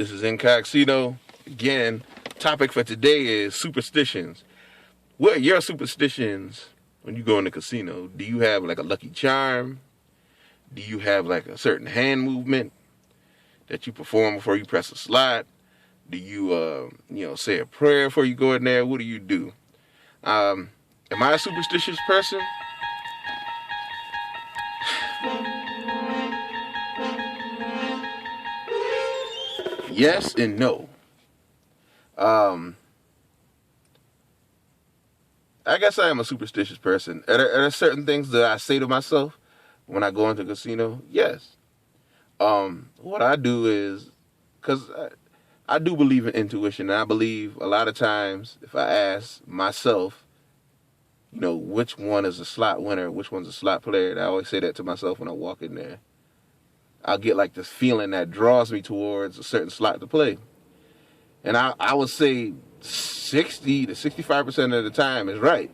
This is Incogsino. Again, topic for today is superstitions. What are your superstitions when you go in the casino? Do you have like a lucky charm? Do you have like a certain hand movement that you perform before you press a slot? Do you, say a prayer before you go in there? What do you do? Am I a superstitious person? Yes and no. I guess I am a superstitious person. Are there certain things that I say to myself when I go into a casino? Yes. What I do is, because I do believe in intuition, and I believe a lot of times if I ask myself, which one is a slot winner, which one's a slot player, and I always say that to myself when I walk in there, I'll get like this feeling that draws me towards a certain slot to play. And I would say 60 to 65% of the time is right.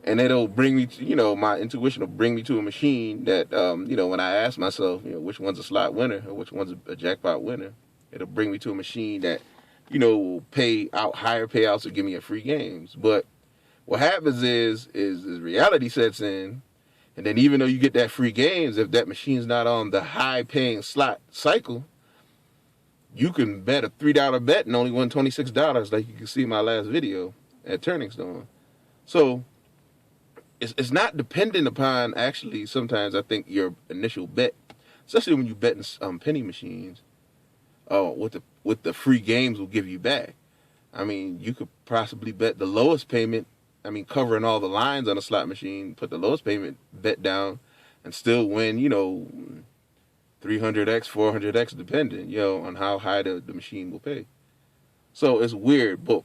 And it'll bring me to, my intuition will bring me to a machine that, when I ask myself, which one's a slot winner or which one's a jackpot winner, it'll bring me to a machine that, will pay out higher payouts or give me a free games. But what happens is reality sets in, and then even though you get that free games, if that machine's not on the high-paying slot cycle, you can bet a $3 bet and only win $26, like you can see in my last video at Turning Stone. So it's not dependent upon, actually, sometimes I think your initial bet, especially when you bet in penny machines, what the free games will give you back. I mean, you could possibly bet the lowest payment, covering all the lines on a slot machine, put the lowest payment bet down and still win, 300x, 400x, depending, on how high the machine will pay. So it's weird, but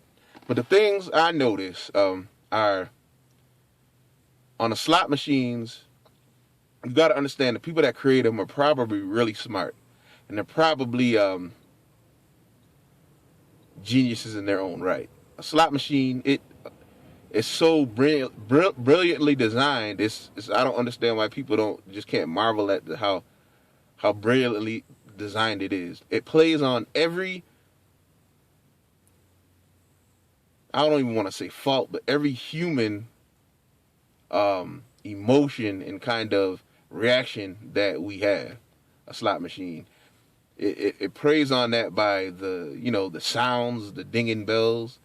the things I notice are on the slot machines. You got to understand the people that create them are probably really smart, and they're probably geniuses in their own right. A slot machine, it's so brilliantly designed. I don't understand why people can't marvel at how brilliantly designed it is. It plays on every, I don't even want to say fault, but every human emotion and kind of reaction that we have. A slot machine, it preys on that by the sounds, the dinging bells,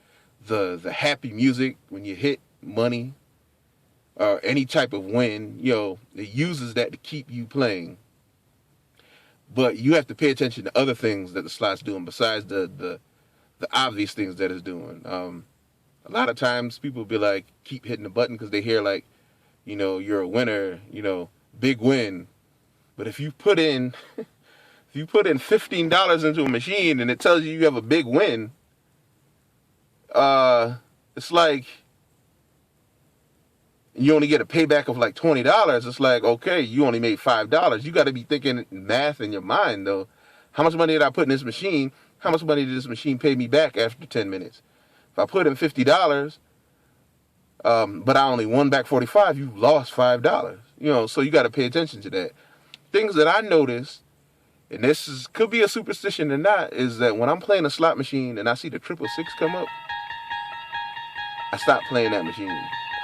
the happy music when you hit money or any type of win. It uses that to keep you playing. But you have to pay attention to other things that the slot's doing besides the obvious things that it's doing. A lot of times people will be like, keep hitting the button because they hear like, you're a winner, big win. But if you put in $15 into a machine and it tells you you have a big win, it's like you only get a payback of like $20. It's like, okay, you only made $5. You got to be thinking math in your mind, though. How much money did I put in this machine? How much money did this machine pay me back after 10 minutes? If I put in $50, but I only won back $45, you lost $5. So you got to pay attention to that. Things that I notice, and could be a superstition or not, is that when I'm playing a slot machine and I see the 666 come up, I stop playing that machine.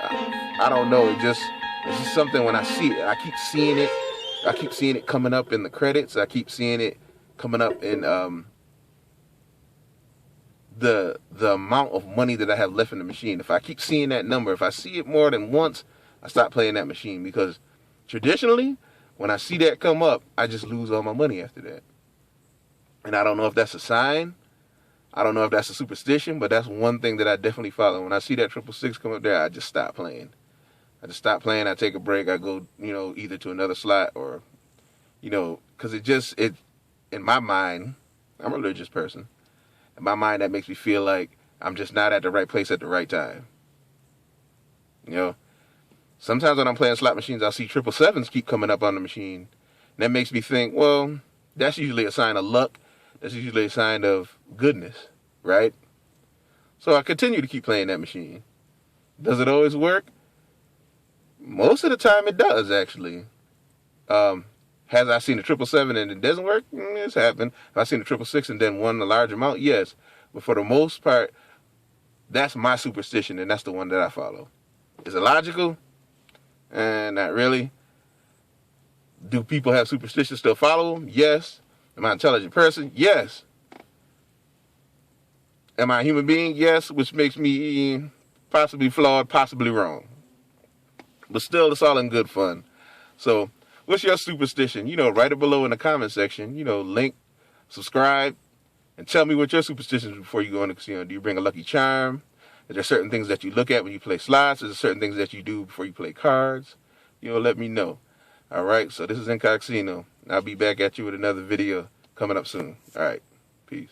I don't know. It's just something when I see it. I keep seeing it. I keep seeing it coming up in the credits. I keep seeing it coming up in the amount of money that I have left in the machine. If I keep seeing that number, if I see it more than once, I stop playing that machine, because traditionally, when I see that come up, I just lose all my money after that. And I don't know if that's a sign. I don't know if that's a superstition, but that's one thing that I definitely follow. When I see that 666 come up there, I just stop playing. I take a break. I go, either to another slot or, because it in my mind, I'm a religious person. In my mind, that makes me feel like I'm just not at the right place at the right time. Sometimes when I'm playing slot machines, I'll see 777s keep coming up on the machine. And that makes me think, well, that's usually a sign of luck. That's usually a sign of goodness, right? So I continue to keep playing that machine. Does it always work? Most of the time it does, actually. Has I seen a 777 and it doesn't work? It's happened. Have I seen a 666 and then won a large amount? Yes. But for the most part, that's my superstition, and that's the one that I follow. Is it logical? Not really. Do people have superstitions still follow them? Yes. Am I an intelligent person? Yes. Am I a human being? Yes, which makes me possibly flawed, possibly wrong. But still, it's all in good fun. So, what's your superstition? Write it below in the comment section. Link, subscribe, and tell me what your superstitions before you go in the casino. Do you bring a lucky charm? Is there certain things that you look at when you play slots? Is there certain things that you do before you play cards? Let me know. All right, so this is Incogsino. I'll be back at you with another video coming up soon. All right, peace.